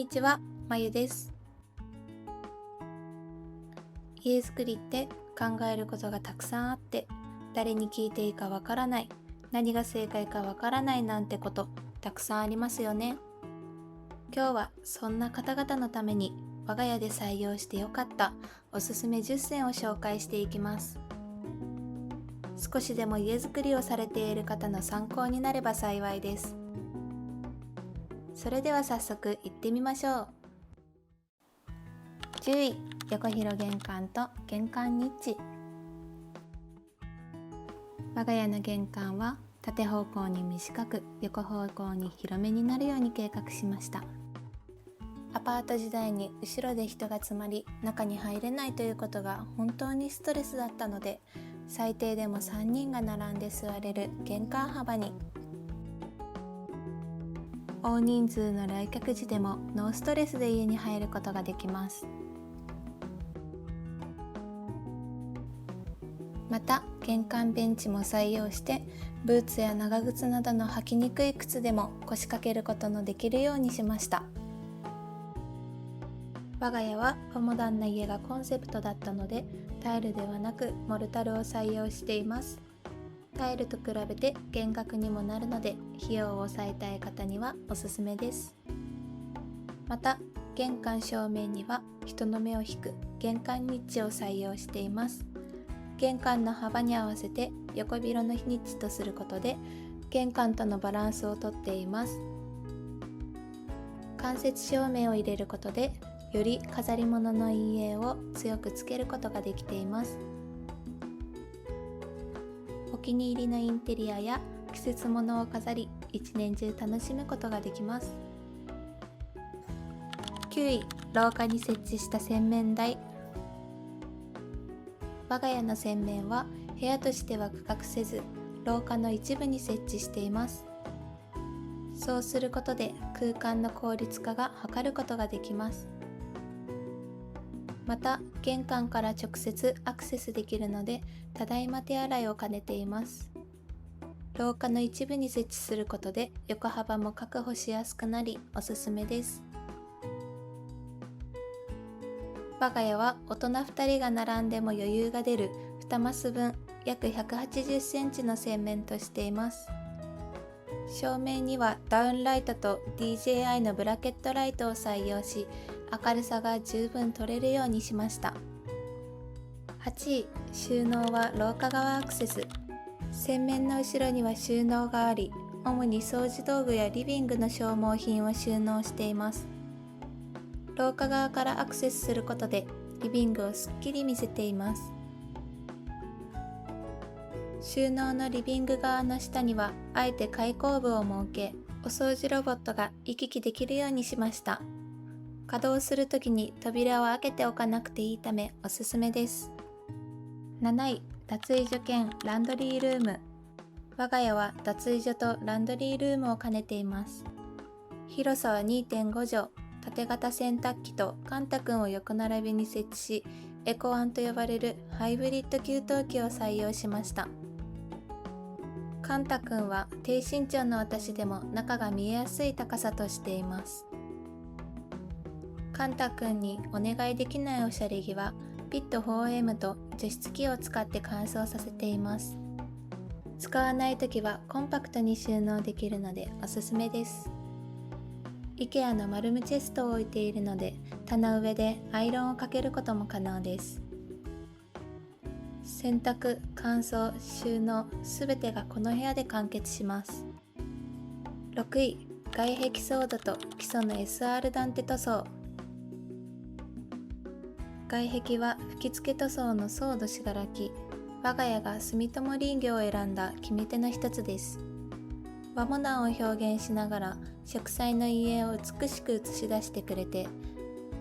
にちは、まゆです。家づくりって考えることがたくさんあって、誰に聞いていいかわからない、何が正解かわからないなんてことたくさんありますよね。今日はそんな方々のために我が家で採用してよかったおすすめ10選を紹介していきます。少しでも家づくりをされている方の参考になれば幸いです。それでは早速行ってみましょう。10位、横広玄関と玄関ニッチ。我が家の玄関は縦方向に短く、横方向に広めになるように計画しました。アパート時代に後ろで人が詰まり、中に入れないということが本当にストレスだったので、最低でも3人が並んで座れる玄関幅に。大人数の来客時でもノーストレスで家に入ることができます。また玄関ベンチも採用して、ブーツや長靴などの履きにくい靴でも腰掛けることのできるようにしました。我が家は和モダンな家がコンセプトだったので、タイルではなくモルタルを採用しています。タイルと比べて減額にもなるので、費用を抑えたい方にはおすすめです。また玄関正面には人の目を引く玄関ニッチを採用しています。玄関の幅に合わせて横広のニッチとすることで、玄関とのバランスをとっています。間接照明を入れることで、より飾り物の陰影を強くつけることができています。お気に入りのインテリアや季節物を飾り、一年中楽しむことができます。9位、廊下に設置した洗面台。我が家の洗面は部屋としては区画せず、廊下の一部に設置しています。そうすることで空間の効率化が図ることができます。また玄関から直接アクセスできるので、ただいま手洗いを兼ねています。廊下の一部に設置することで横幅も確保しやすくなり、おすすめです。我が家は大人2人が並んでも余裕が出る2マス分、約180センチの洗面としています。照明にはダウンライトと DJI のブラケットライトを採用し、明るさが十分取れるようにしました。8位、収納は廊下側アクセス。洗面の後ろには収納があり、主に掃除道具やリビングの消耗品を収納しています。廊下側からアクセスすることでリビングをすっきり見せています。収納のリビング側の下にはあえて開口部を設け、お掃除ロボットが行き来できるようにしました。稼働するときに扉を開けておかなくていいためおすすめです。7位、脱衣所兼ランドリールーム。我が家は脱衣所とランドリールームを兼ねています。広さは 2.5 畳、縦型洗濯機とカンタ君を横並びに設置し、エコワンと呼ばれるハイブリッド給湯器を採用しました。カンタ君は低身長の私でも中が見えやすい高さとしています。カンタ君にお願いできないおしゃれ着はピット 4M と除湿機を使って乾燥させています。使わないときはコンパクトに収納できるのでおすすめです。IKEA のマルムチェストを置いているので、棚上でアイロンをかけることも可能です。洗濯、乾燥、収納、すべてがこの部屋で完結します。6位、外壁ソードと基礎の SR ダンテ塗装。外壁は吹付塗装のソード信楽。我が家が住友林業を選んだ決め手の一つです。和モダンを表現しながら植栽の陰影を美しく映し出してくれて、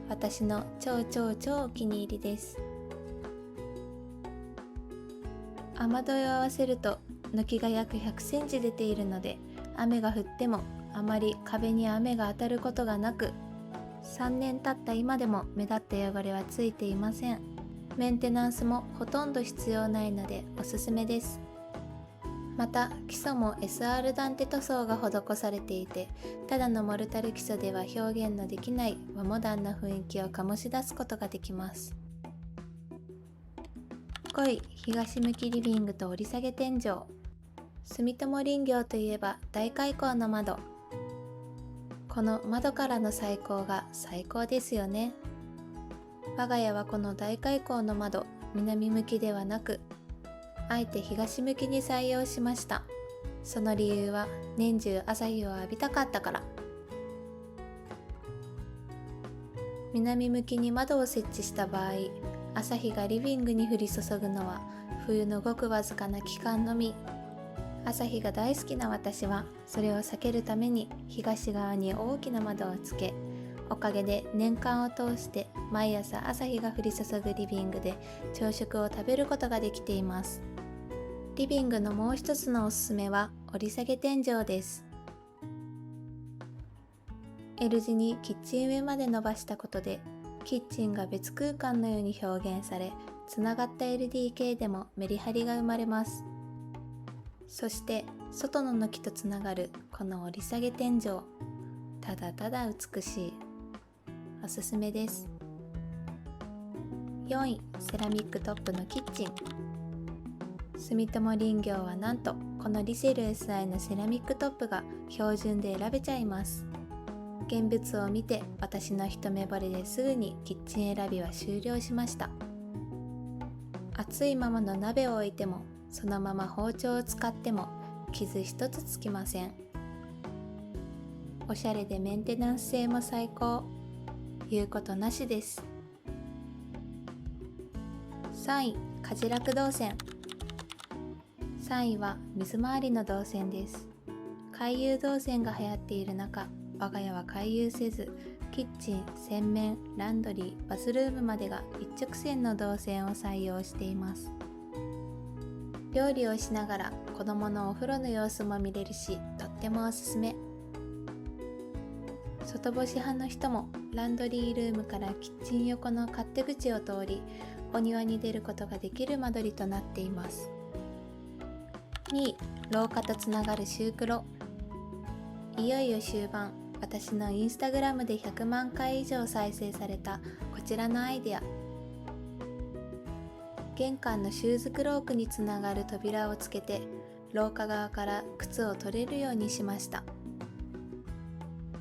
私の超お気に入りです。雨どいを合わせると軒が約100センチ出ているので、雨が降ってもあまり壁に雨が当たることがなく、3年経った今でも目立った汚れはついていません。メンテナンスもほとんど必要ないのでおすすめです。また基礎も SR ダンテ塗装が施されていて、ただのモルタル基礎では表現のできない和モダンな雰囲気を醸し出すことができます。5位、東向きリビングと折り下げ天井。住友林業といえば大開口の窓。この窓からの採光が最高ですよね。我が家はこの大開口の窓、南向きではなく、あえて東向きに採用しました。その理由は年中朝日を浴びたかったから。南向きに窓を設置した場合、朝日がリビングに降り注ぐのは冬のごくわずかな期間のみ。朝日が大好きな私はそれを避けるために東側に大きな窓をつけ、おかげで年間を通して毎朝朝日が降り注ぐリビングで朝食を食べることができています。リビングのもう一つのおすすめは折り下げ天井です。L 字にキッチン上まで伸ばしたことで、キッチンが別空間のように表現され、つながった LDK でもメリハリが生まれます。そして外の軒とつながるこの折り下げ天井、ただただ美しい。おすすめです。4位、セラミックトップのキッチン。住友林業はなんとこのリセル SI のセラミックトップが標準で選べちゃいます。現物を見て私の一目惚れですぐにキッチン選びは終了しました。熱いままの鍋を置いてもそのまま包丁を使っても傷一つつきません。おしゃれでメンテナンス性も最高。言うことなしです。3位、家事楽動線。3位は水回りの動線です。回遊動線が流行っている中、我が家は回遊せず、キッチン、洗面、ランドリー、バスルームまでが一直線の動線を採用しています。料理をしながら子供のお風呂の様子も見れるし、とってもおすすめ。外干し派の人もランドリールームからキッチン横の勝手口を通り、お庭に出ることができる間取りとなっています。2位、廊下とつながるシュークロ。いよいよ終盤、私のインスタグラムで100万回以上再生されたこちらのアイデア。玄関のシューズクロークにつながる扉をつけて、廊下側から靴を取れるようにしました。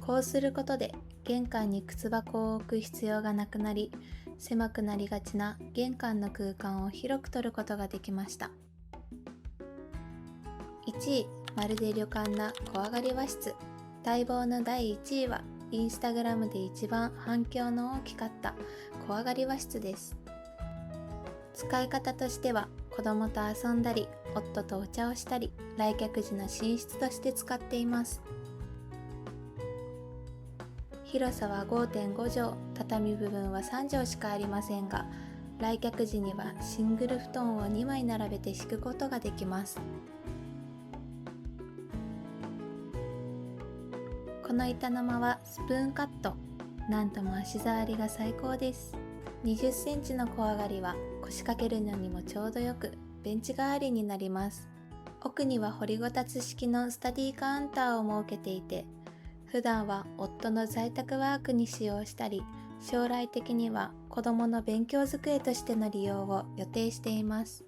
こうすることで玄関に靴箱を置く必要がなくなり、狭くなりがちな玄関の空間を広く取ることができました。1位、まるで旅館な小上がり和室。待望の第1位はインスタグラムで一番反響の大きかった小上がり和室です。使い方としては子供と遊んだり、夫とお茶をしたり、来客時の寝室として使っています。広さは 5.5 畳、畳部分は3畳しかありませんが、来客時にはシングル布団を2枚並べて敷くことができます。この板の間はスプーンカット。なんとも足触りが最高です。20センチの小上がりは腰掛けるのにもちょうどよく、ベンチ代わりになります。奥には掘りごたつ式のスタディカウンターを設けていて、普段は夫の在宅ワークに使用したり、将来的には子供の勉強机としての利用を予定しています。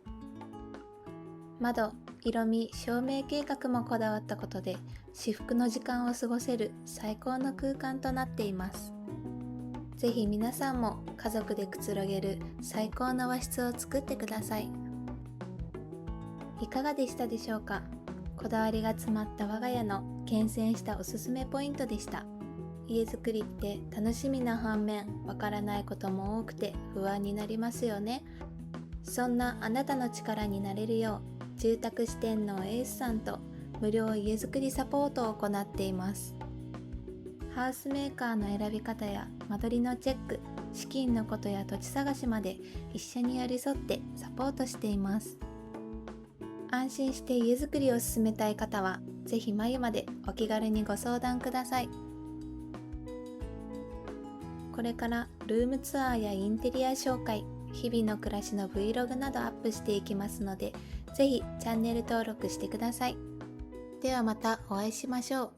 窓、色味、照明計画もこだわったことで、至福の時間を過ごせる最高の空間となっています。ぜひ皆さんも家族でくつろげる最高の和室を作ってください。いかがでしたでしょうか。こだわりが詰まった我が家の厳選したおすすめポイントでした。家づくりって楽しみな反面、わからないことも多くて不安になりますよね。そんなあなたの力になれるよう、住宅四天王エースさんと無料家づくりサポートを行っています。ハウスメーカーの選び方や間取りのチェック、資金のことや土地探しまで一緒に寄り添ってサポートしています。安心して家づくりを進めたい方は、ぜひ眉までお気軽にご相談ください。これからルームツアーやインテリア紹介、日々の暮らしの Vlog などアップしていきますので、ぜひチャンネル登録してください。ではまたお会いしましょう。